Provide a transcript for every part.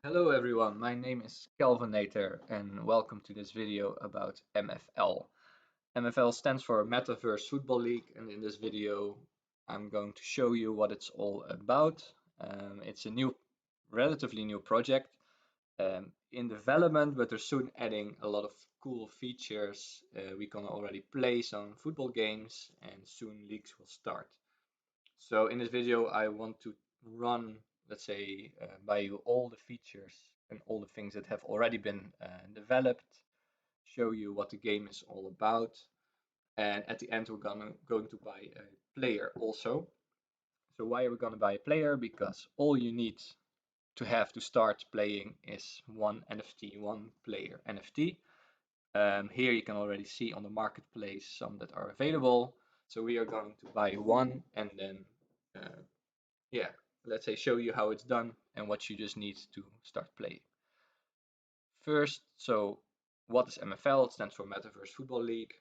Hello everyone, my name is Kelvinator and welcome to this video about MFL. MFL stands for Metaverse Football League, and in this video I'm going to show you what it's all about. It's a relatively new project in development, but they're soon adding a lot of cool features. We can already play some football games and soon leagues will start. So in this video, I want to run, let's say, by you all the features and all the things that have already been developed, show you what the game is all about, and at the end we're going to buy a player also. So why are we gonna buy a player? Because all you need to have to start playing is one NFT, one player NFT. Here you can already see on the marketplace some that are available. So we are going to buy one and then uh, yeah, let's say show you how it's done and what you just need to start playing. First, so what is MFL? It stands for Metaverse Football League.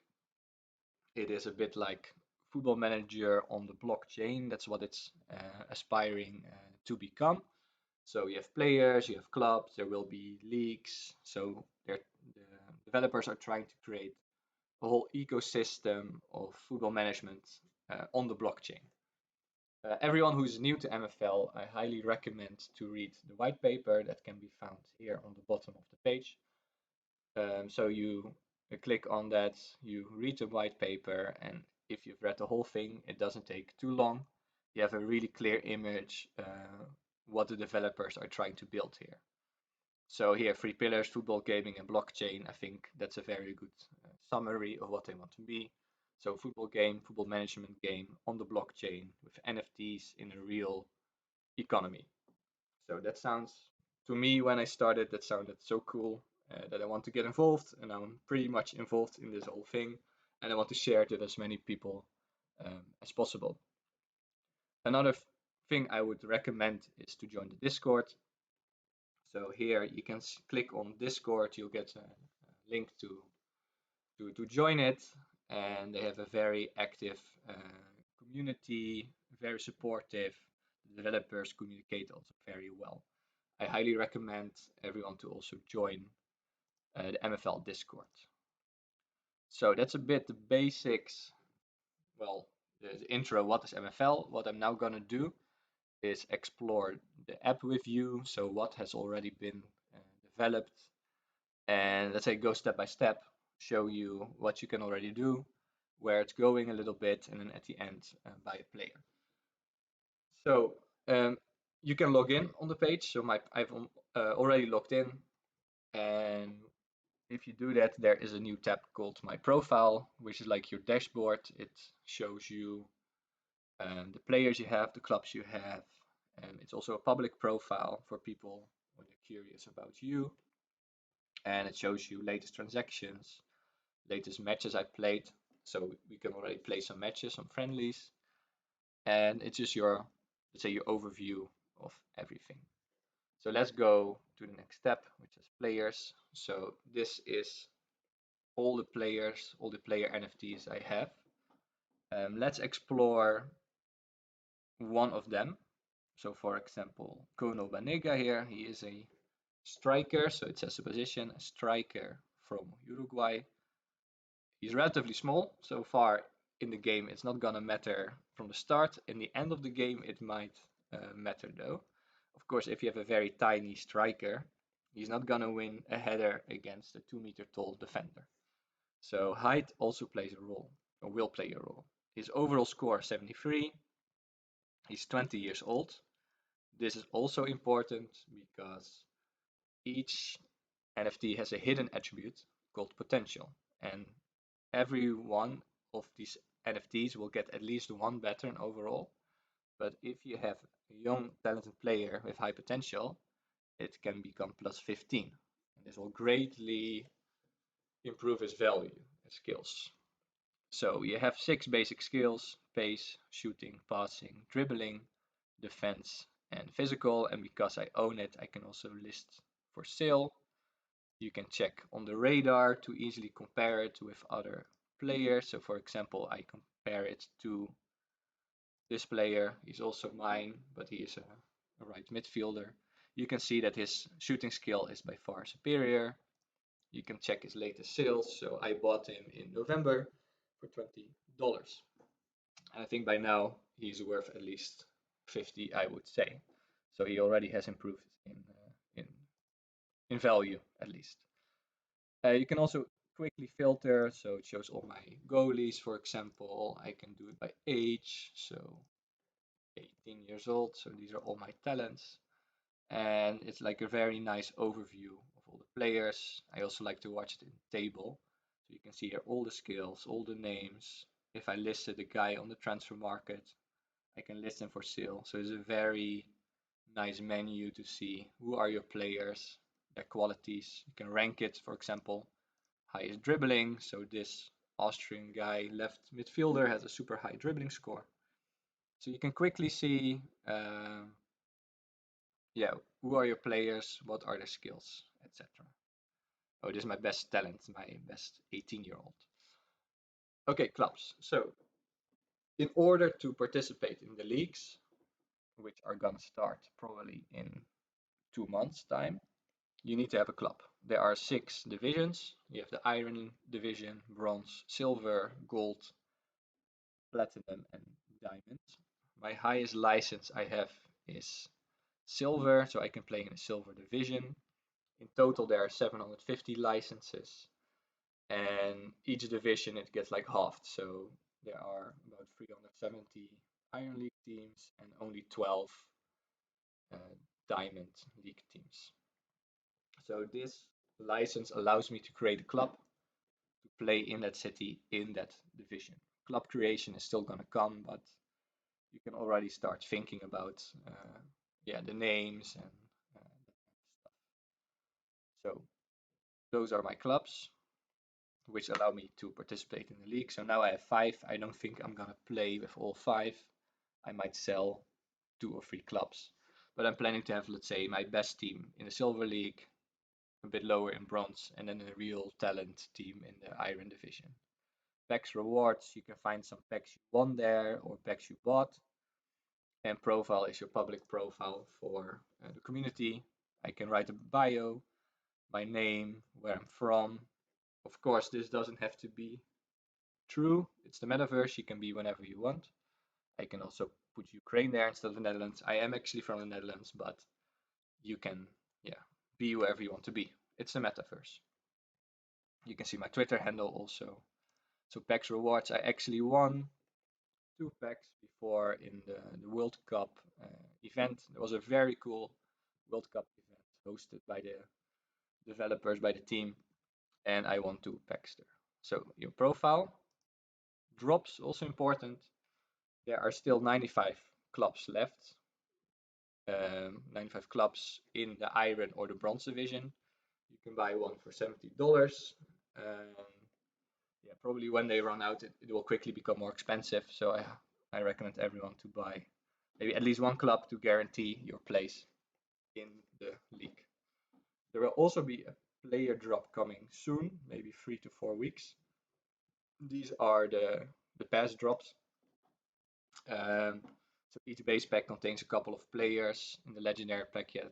It is a bit like Football Manager on the blockchain. That's what it's aspiring to become. So you have players, you have clubs, there will be leagues. So the developers are trying to create a whole ecosystem of football management on the blockchain. Everyone who's new to MFL, I highly recommend to read the white paper that can be found here on the bottom of the page. So you click on that, you read the white paper, and if you've read the whole thing, it doesn't take too long. You have a really clear image what the developers are trying to build here. So here, three pillars, football, gaming, and blockchain. I think that's a very good summary of what they want to be. So football game, football management game on the blockchain with NFTs in a real economy. So that sounds, to me, when I started, that sounded so cool that I want to get involved, and I'm pretty much involved in this whole thing, and I want to share it with as many people as possible. Another thing I would recommend is to join the Discord. So here you can click on Discord, you'll get a link to join it, and they have a very active community, very supportive. The developers communicate also very well. I highly recommend everyone to also join the MFL Discord. So that's a bit the basics. Well, the intro, what is MFL? What I'm now gonna do is explore the app with you. So what has already been developed, and let's say go step by step, show you what you can already do, where it's going a little bit, and then at the end buy a player. So you can log in on the page. So I've already logged in, and if you do that, there is a new tab called My Profile, which is like your dashboard. It shows you the players you have, the clubs you have, and it's also a public profile for people when they're curious about you. And it shows you latest transactions, latest matches I played. So we can already play some matches, some friendlies, and it's just your, let's say, your overview of everything. So let's go to the next step, which is players. So this is all the players, all the player NFTs I have. Let's explore one of them. So for example, Kono Banega here, he is a striker. So it says the position, a striker from Uruguay. He's relatively small. So far in the game, it's not gonna matter from the start. In the end of the game, it might matter though. Of course, if you have a very tiny striker, he's not gonna win a header against a 2-meter tall defender. So height also plays a role, or will play a role. His overall score 73. He's 20 years old. This is also important because each NFT has a hidden attribute called potential, and every one of these NFTs will get at least one veteran overall. But if you have a young talented player with high potential, it can become plus 15. And this will greatly improve his value, his skills. So you have 6 basic skills: pace, shooting, passing, dribbling, defense, and physical. And because I own it, I can also list for sale. You can check on the radar to easily compare it with other players. So for example, I compare it to this player. He's also mine, but he is a right midfielder. You can see that his shooting skill is by far superior. You can check his latest sales. So I bought him in November for $20. And I think by now he's worth at least 50, I would say. So he already has improved in value at least. You can also quickly filter, so it shows all my goalies, for example. I can do it by age, so 18 years old. So these are all my talents. And it's like a very nice overview of all the players. I also like to watch it in table. So you can see here all the skills, all the names. If I listed a guy on the transfer market, I can list him for sale. So it's a very nice menu to see who are your players, their qualities. You can rank it, for example, highest dribbling. So this Austrian guy, left midfielder, has a super high dribbling score. So you can quickly see, yeah, who are your players, what are their skills, etc. Oh, this is my best talent, my best 18-year-old. Okay, clubs. So in order to participate in the leagues, which are gonna start probably in 2 months' time, you need to have a club. There are 6 divisions. You have the iron division, bronze, silver, gold, platinum, and diamond. My highest license I have is silver, so I can play in a silver division. In total, there are 750 licenses, and each division it gets like halved. So there are about 370 Iron League teams and only 12 Diamond League teams. So this license allows me to create a club to play in that city in that division. Club creation is still gonna come, but you can already start thinking about yeah, the names and that kind of stuff. So those are my clubs, which allow me to participate in the league. So now I have 5. I don't think I'm gonna play with all 5. I might sell 2 or 3 clubs, but I'm planning to have, let's say, my best team in the silver league, a bit lower in bronze, and then a real talent team in the iron division. Packs rewards, you can find some packs you won there or packs you bought. And profile is your public profile for the community. I can write a bio, my name, where I'm from. Of course, this doesn't have to be true. It's the metaverse. You can be whenever you want. I can also put Ukraine there instead of the Netherlands. I am actually from the Netherlands, but you can, yeah, be whoever you want to be. It's the metaverse. You can see my Twitter handle also. So PAX rewards, I actually won 2 packs before in the World Cup event. It was a very cool World Cup event hosted by the developers, by the team, and I won 2 packs there. So your profile, drops, also important. There are still 95 clubs left. 95 clubs in the iron or the bronze division. You can buy one for $70. Yeah, probably when they run out, it will quickly become more expensive. So I recommend everyone to buy maybe at least one club to guarantee your place in the league. There will also be a player drop coming soon, maybe 3 to 4 weeks. These are the pass drops. So each base pack contains a couple of players. In the legendary pack, yet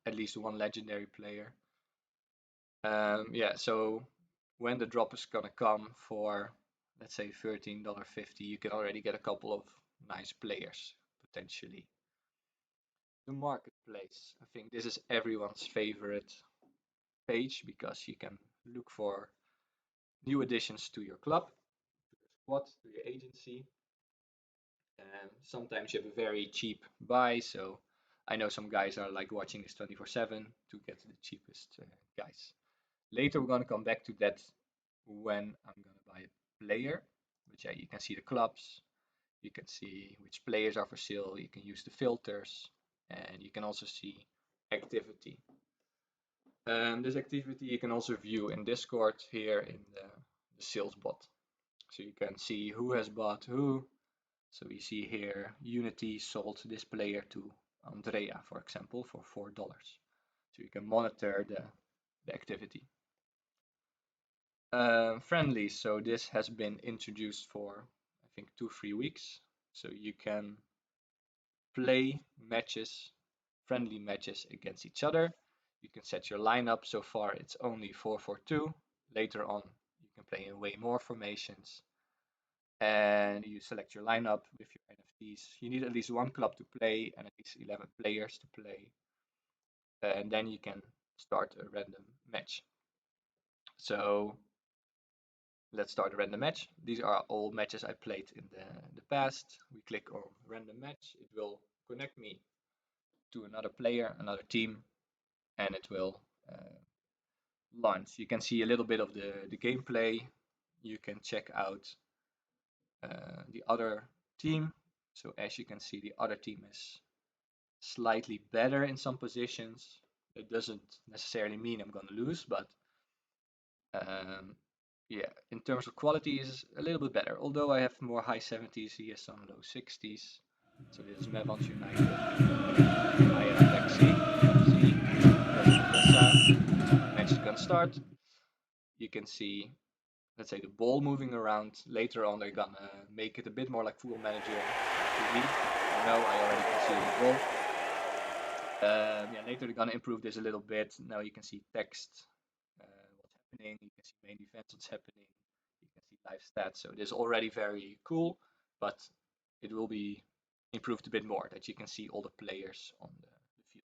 at least one legendary player. Yeah, so when the drop is gonna come for, let's say, $13.50, you can already get a couple of nice players potentially. The marketplace, I think this is everyone's favorite page because you can look for new additions to your club, to your squad, to your agency. Sometimes you have a very cheap buy, so I know some guys are like watching this 24/7 to get the cheapest guys. Later we're gonna come back to that when I'm gonna buy a player, which you can see the clubs, you can see which players are for sale, you can use the filters, and you can also see activity. This activity you can also view in Discord here in the sales bot. So you can see who has bought who. So we see here Unity sold this player to Andrea, for example, for $4. So you can monitor the activity. Friendly, so this has been introduced for I think 2-3 weeks. So you can play matches friendly matches against each other. You can set your lineup. So far, it's only 4-4-2. Later on, you can play in way more formations. And you select your lineup with your NFTs. You need at least one club to play and at least 11 players to play. And then you can start a random match. So let's start a random match. These are all matches I played in the past. We click on random match. It will connect me to another player, another team, and it will launch. You can see a little bit of the gameplay. You can check out the other team. So as you can see, the other team is slightly better in some positions. It doesn't necessarily mean I'm going to lose, but yeah, in terms of quality is a little bit better. Although I have more high 70s, he has some low 60s. So this is Metaverse United. I have Taxi, FC, match is gonna start. You can see, let's say, the ball moving around. Later on, they're gonna make it a bit more like Football Manager 2D. I already can see the ball. Yeah, later they're gonna improve this a little bit. Now you can see text, what's happening. You can see main events, what's happening. You can see live stats. So this is already very cool, but it will be improved a bit more that you can see all the players on the field.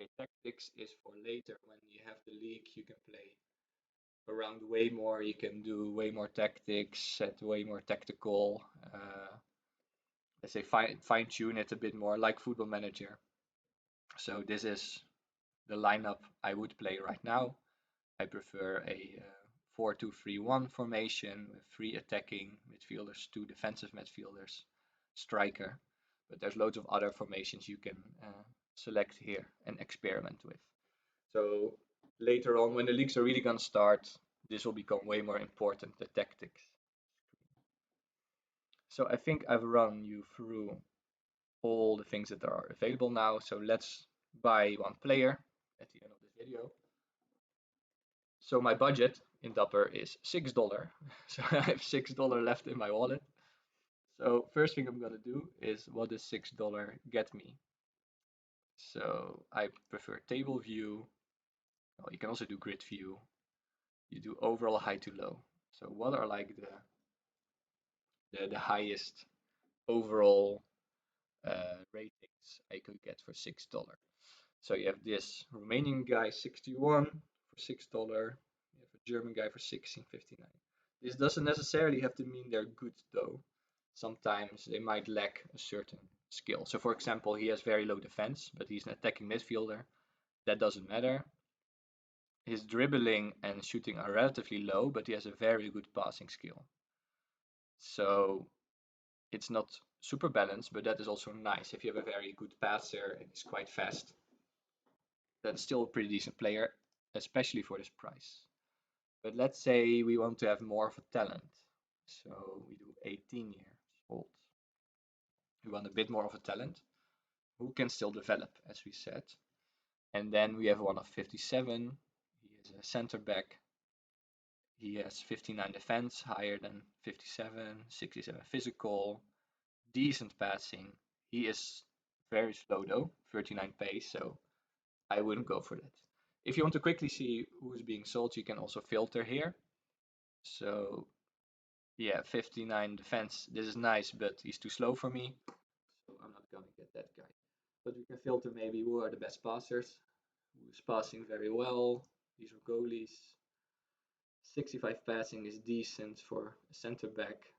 Okay, tactics is for later when you have the league. You can play around way more. You can do way more tactics, set way more tactical. Let's say fine tune it a bit more like Football Manager. So this is the lineup I would play right now. I prefer a 4-2-3-1 formation with 3 attacking midfielders, 2 defensive midfielders, striker. But there's loads of other formations you can select here and experiment with. So later on, when the leagues are really going to start, this will become way more important, the tactics. So I think I've run you through all the things that are available now. So let's buy one player at the end of this video. So my budget in Dapper is $6. So I have $6 left in my wallet. So first thing I'm gonna do is, what does $6 get me? So I prefer table view. Well, you can also do grid view. You do overall high to low. So what are like the highest overall ratings I could get for $6? So you have this Romanian guy 61 for $6. You have a German guy for 16.59. This doesn't necessarily have to mean they're good though. Sometimes they might lack a certain skill. So for example, he has very low defense, but he's an attacking midfielder. That doesn't matter. His dribbling and shooting are relatively low, but he has a very good passing skill. So it's not super balanced, but that is also nice. If you have a very good passer and he's quite fast, that's still a pretty decent player, especially for this price. But let's say we want to have more of a talent. So we do 18 years old. We want a bit more of a talent who can still develop, as we said. And then we have one of 57. He is a center back. He has 59 defense, higher than 57, 67 physical, decent passing. He is very slow though, 39 pace, so I wouldn't go for that. If you want to quickly see who is being sold, you can also filter here. So yeah, 59 defense. This is nice, but he's too slow for me. So I'm not gonna get that guy. But we can filter maybe who are the best passers, who is passing very well. These are goalies. 65 passing is decent for a center back.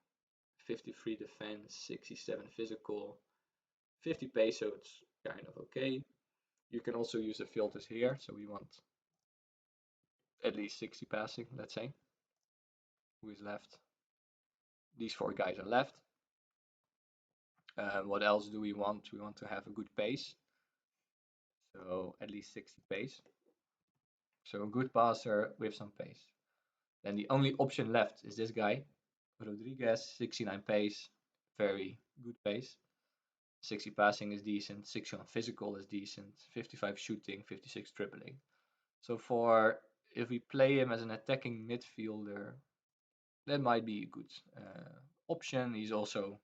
53 defense, 67 physical, 50 pace, so it's kind of okay. You can also use the filters here, so we want at least 60 passing, let's say. Who is left? These 4 guys are left. What else do we want? We want to have a good pace. So at least 60 pace. So a good passer with some pace. Then the only option left is this guy, Rodriguez, 69 pace, very good pace. 60 passing is decent, 61 physical is decent, 55 shooting, 56 dribbling. So if we play him as an attacking midfielder, that might be a good option. He's also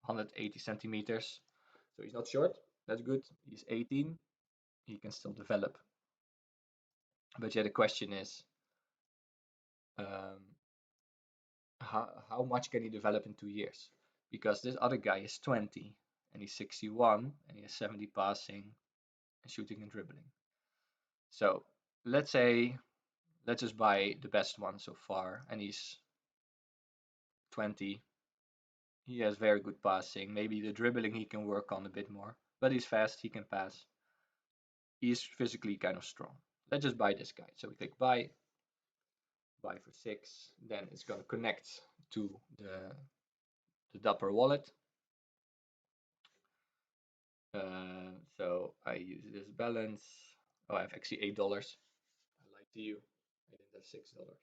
180 centimeters, so he's not short. That's good. He's 18. He can still develop. But yeah, the question is, um, how much can he develop in 2 years? Because this other guy is 20 and he's 61 and he has 70 passing and shooting and dribbling. So let's say, let's just buy the best one so far, and he's 20. He has very good passing. Maybe the dribbling he can work on a bit more, but he's fast, he can pass. He's physically kind of strong. Let's just buy this guy. So we click buy for 6. Then it's going to connect to the Dapper wallet. So I use this balance. Oh, I have actually $8. I lied to you. I didn't have $6.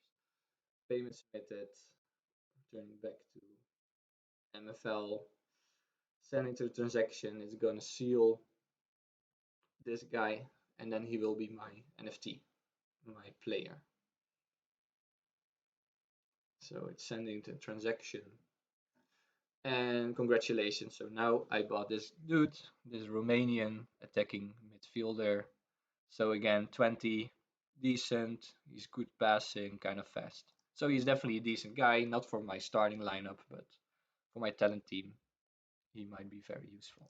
Payment submitted. Turning back to MFL. Sending to the transaction. It's gonna seal this guy, and then he will be my NFT, my player. So it's sending the transaction. And congratulations. So now I bought this dude, this Romanian attacking midfielder. So again, 20, decent. He's good passing, kind of fast. So he's definitely a decent guy, not for my starting lineup, but for my talent team, he might be very useful.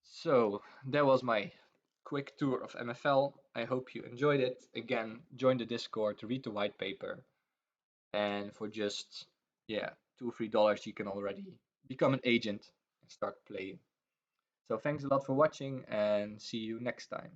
So that was my quick tour of MFL. I hope you enjoyed it. Again, join the Discord to read the white paper. And for just, yeah, $2 or $3, you can already become an agent and start playing. So thanks a lot for watching and see you next time.